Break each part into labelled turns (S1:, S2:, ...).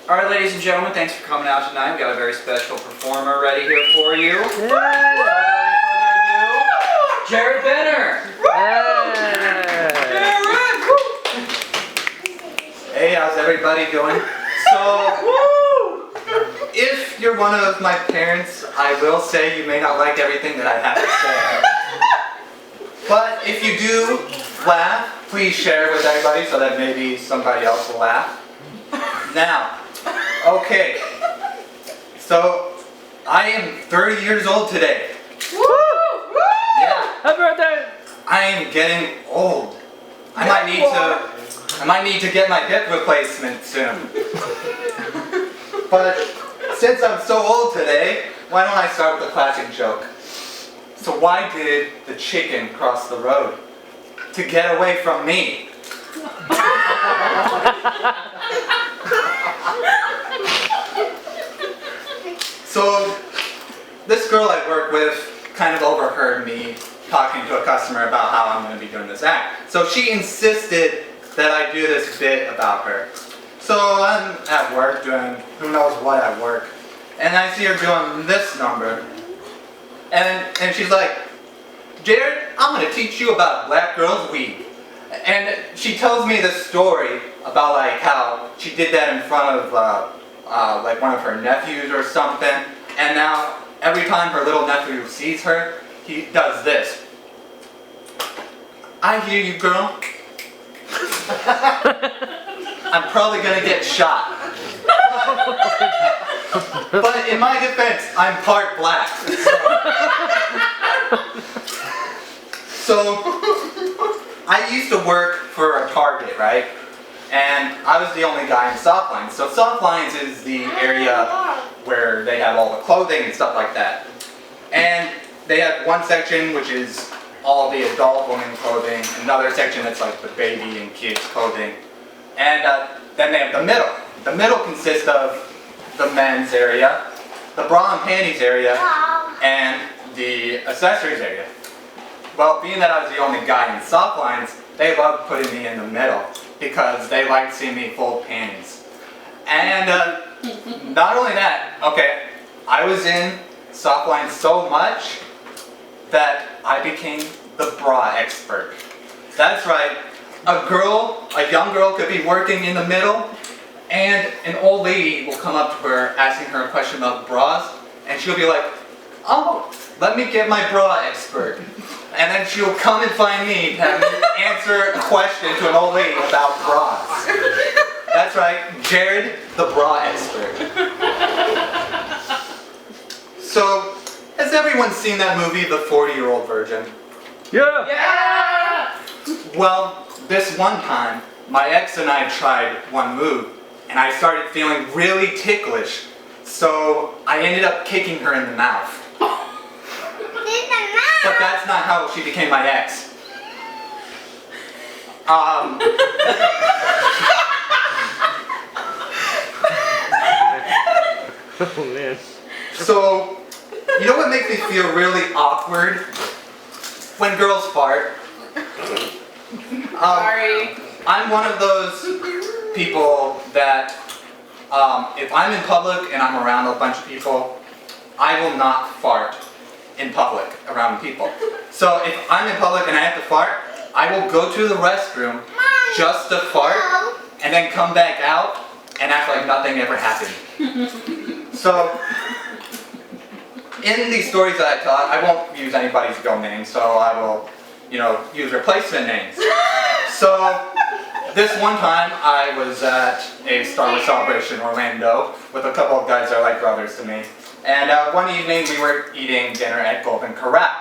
S1: All right, ladies and gentlemen, thanks for coming out tonight. We've got a very special performer ready here for you.
S2: Yeah.
S1: Without any further ado, Jared Benner. Hey, how's everybody doing? So, if you're one of my parents, I will say you may not like everything that I have to say. But if you do laugh, please share it with everybody so that maybe somebody else will laugh. Now, okay, so I am 30 years old today.
S2: Woo!
S1: Yeah.
S2: Happy birthday!
S1: I am getting old. I might need to get my hip replacement soon. But since I'm so old today, why don't I start with a classic joke? So why did the chicken cross the road? To get away from me. So this girl I work with kind of overheard me talking to a customer about how I'm going to be doing this act. So she insisted that I do this bit about her. So I'm at work doing who knows what at work, and I see her doing this number, and she's like, Jared, I'm going to teach you about a black girl's weed. And she tells me this story about like how she did that in front of like one of her nephews or something, and now every time her little nephew sees her, he does this. I hear you, girl. I'm probably gonna get shot. But in my defense, I'm part black. So I used to work for a Target, right? And I was the only guy in soft lines. So soft lines is the area where they have all the clothing and stuff like that. And they have one section which is all the adult women clothing, another section that's like the baby and kids clothing. And then they have the middle. The middle consists of the men's area, the bra and panties area, and the accessories area. Well, being that I was the only guy in soft lines, they loved putting me in the middle because they liked seeing me full of panties. And not only that, okay, I was in soft lines so much that I became the bra expert. That's right, a young girl could be working in the middle, and an old lady will come up to her asking her a question about bras, and she'll be like, oh, let me get my bra expert. And then she'll come and find me to have me answer a question to an old lady about bras. That's right, Jared, the bra expert. So, has everyone seen that movie, The 40-Year-Old Virgin?
S2: Yeah!
S3: Yeah!
S1: Well, this one time, my ex and I tried one move, and I started feeling really ticklish, so I ended up kicking her in the mouth. But that's not how she became my ex.
S2: Oh man.
S1: So, you know what makes me feel really awkward? When girls fart.
S3: Sorry.
S1: I'm one of those people that if I'm in public and I'm around a bunch of people, I will not fart in public around people. So if I'm in public and I have to fart, I will go to the restroom just to fart and then come back out and act like nothing ever happened. So in these stories that I tell, I won't use anybody's real name, so I will, use replacement names. So this one time I was at a Star Wars Celebration in Orlando with a couple of guys that are like brothers to me. And one evening we were eating dinner at Golden Corral.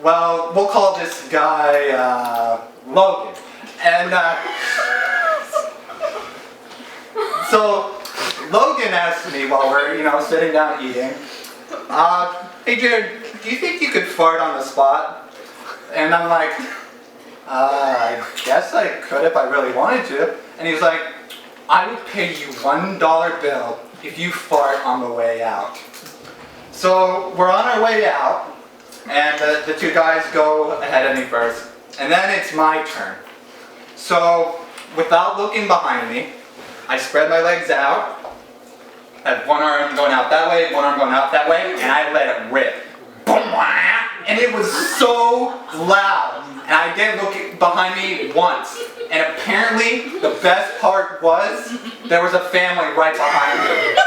S1: Well, we'll call this guy Logan. And so Logan asked me while we're, sitting down eating, hey Jared, do you think you could fart on the spot? And I'm like, I guess I could if I really wanted to. And he was like, I would pay you $1 bill if you fart on the way out. So we're on our way out, and the two guys go ahead of me first, and then it's my turn. So without looking behind me, I spread my legs out, had one arm going out that way, one arm going out that way, and I let it rip. And it was so loud. And I didn't look behind me once. And apparently, the best part was, there was a family right behind me.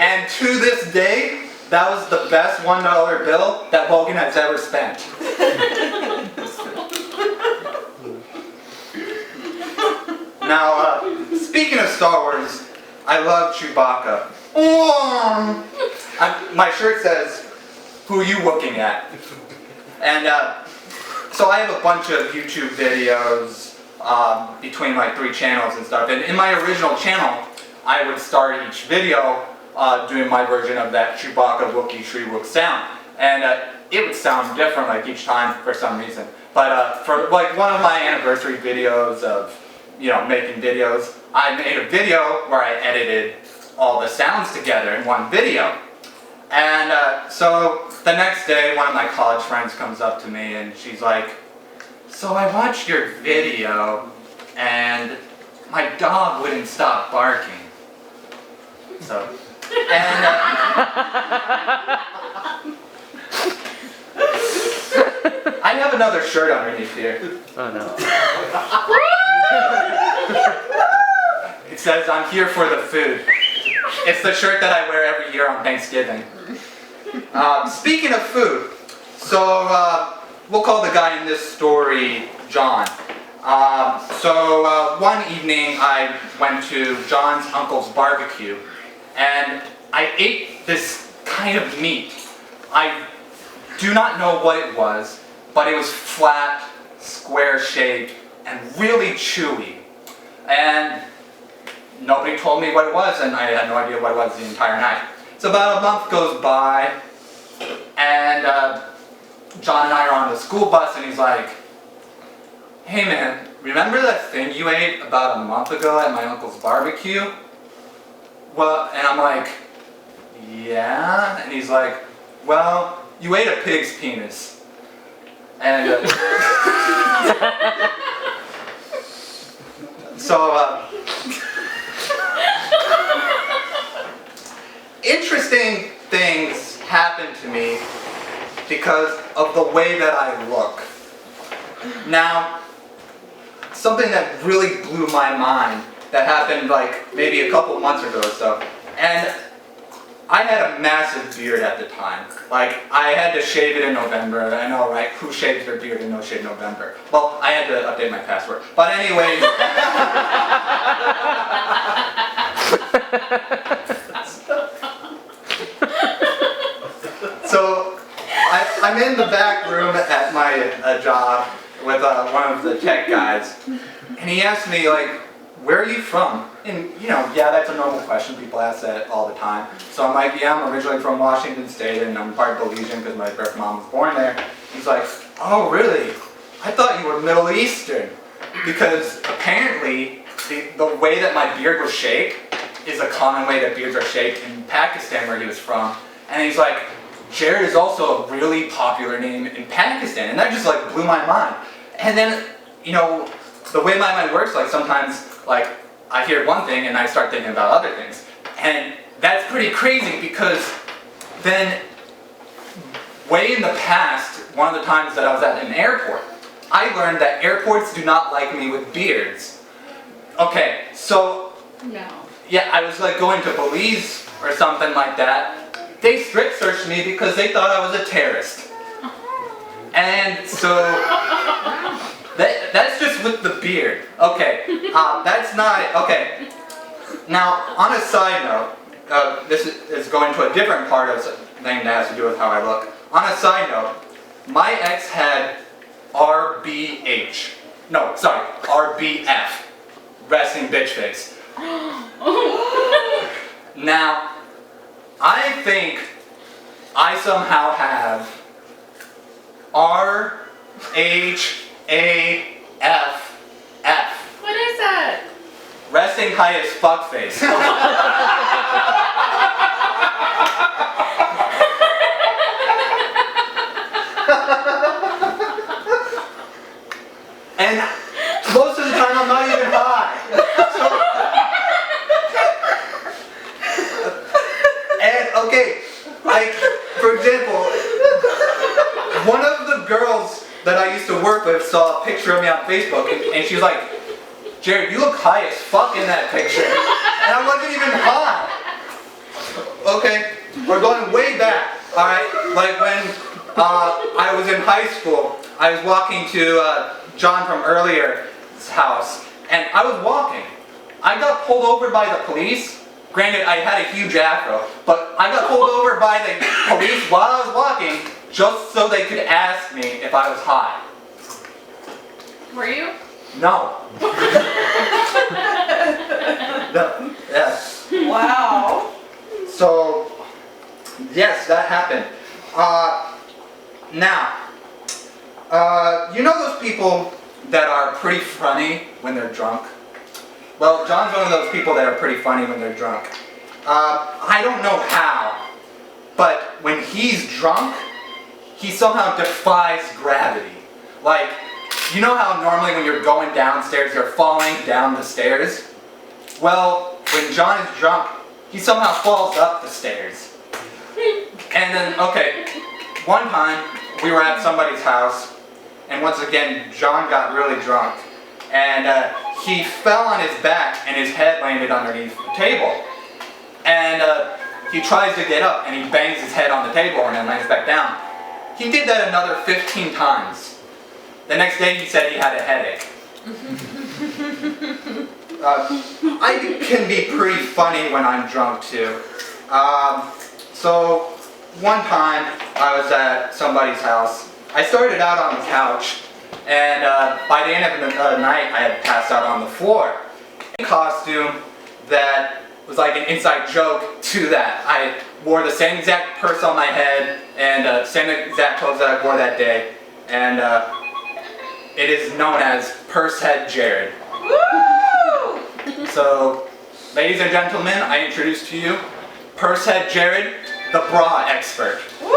S1: And to this day, that was the best $1 bill that Logan has ever spent. Now, speaking of Star Wars, I love Chewbacca. My shirt says, "Who are you looking at?" And so I have a bunch of YouTube videos between my 3 channels and stuff. And in my original channel, I would start each video doing my version of that Chewbacca Wookiee Shriwook sound. And it would sound different like each time for some reason. But for like one of my anniversary videos of, making videos, I made a video where I edited all the sounds together in one video. And so the next day, one of my college friends comes up to me and she's like, "So I watched your video and my dog wouldn't stop barking." So, and I have another shirt underneath here.
S2: Oh no.
S1: It says, "I'm here for the food." It's the shirt that I wear every year on Thanksgiving. Speaking of food, so we'll call the guy in this story John. One evening I went to John's uncle's barbecue and I ate this kind of meat. I do not know what it was, but it was flat, square shaped, and really chewy. And nobody told me what it was, and I had no idea what it was the entire night. So about a month goes by, and John and I are on the school bus, and he's like, "Hey man, remember that thing you ate about a month ago at my uncle's barbecue?" Well, and I'm like, "Yeah," and he's like, "Well, you ate a pig's penis." And interesting things happen to me because of the way that I look. Now, something that really blew my mind that happened like maybe a couple months ago or so, and I had a massive beard at the time. Like, I had to shave it in November. I know, right? Who shaves their beard in No Shave November? Well, I had to update my password. But anyways. So, I'm in the back room at my job with one of the tech guys. And he asked me, like, "Where are you from?" And, yeah, that's a normal question. People ask that all the time. So I'm like, "Yeah, I'm originally from Washington State, and I'm part Belizean because my birth mom was born there." He's like, "Oh, really? I thought you were Middle Eastern." Because apparently, the way that my beard was shaped is a common way that beards are shaped in Pakistan, where he was from. And he's like, "Jared is also a really popular name in Pakistan." And that just like blew my mind. And then, the way my mind works, like sometimes, like, I hear one thing and I start thinking about other things. And that's pretty crazy because then, way in the past, one of the times that I was at an airport, I learned that airports do not like me with beards. Okay, so,
S3: No.
S1: yeah, I was like going to Belize or something like that. They strip searched me because they thought I was a terrorist. And so, that's just with the beard. Okay, that's not it. Okay, now on a side note, this is going to a different part of something that has to do with how I look. On a side note, my ex had RBF, resting bitch face. Now, I think I somehow have RHAFF.
S3: What is that?
S1: Resting high as fuck face. And most of the time I'm not even high. that I used to work with saw a picture of me on Facebook, and she was like, Jared, you look high as fuck in that picture. And I wasn't even high. Okay, we're going way back. Alright, like when I was in high school, I was walking to John from earlier's house, and I was walking. I got pulled over by the police. Granted, I had a huge afro, but I got pulled over by the police while I was walking just so they could ask me if I was high.
S3: Were you?
S1: No. No. Yes.
S2: Wow.
S1: So, yes, that happened. Now, you know those people that are pretty funny when they're drunk? Well, John's one of those people that are pretty funny when they're drunk. I don't know how, but when he's drunk, he somehow defies gravity. Like, you know how normally when you're going downstairs, you're falling down the stairs? Well, when John is drunk, he somehow falls up the stairs. And then, okay, one time we were at somebody's house, and once again, John got really drunk, and he fell on his back, and his head landed underneath the table. And he tries to get up, and he bangs his head on the table, and then lands back down. He did that another 15 times. The next day, he said he had a headache. I can be pretty funny when I'm drunk too. So one time I was at somebody's house. I started out on the couch, and by the end of the night I had passed out on the floor. A costume that was like an inside joke to that. I wore the same exact purse on my head and same exact clothes that I wore that day, and it is known as Purse Head Jared.
S2: Woo!
S1: So, ladies and gentlemen, I introduce to you Purse Head Jared, the bra expert.
S2: Woo!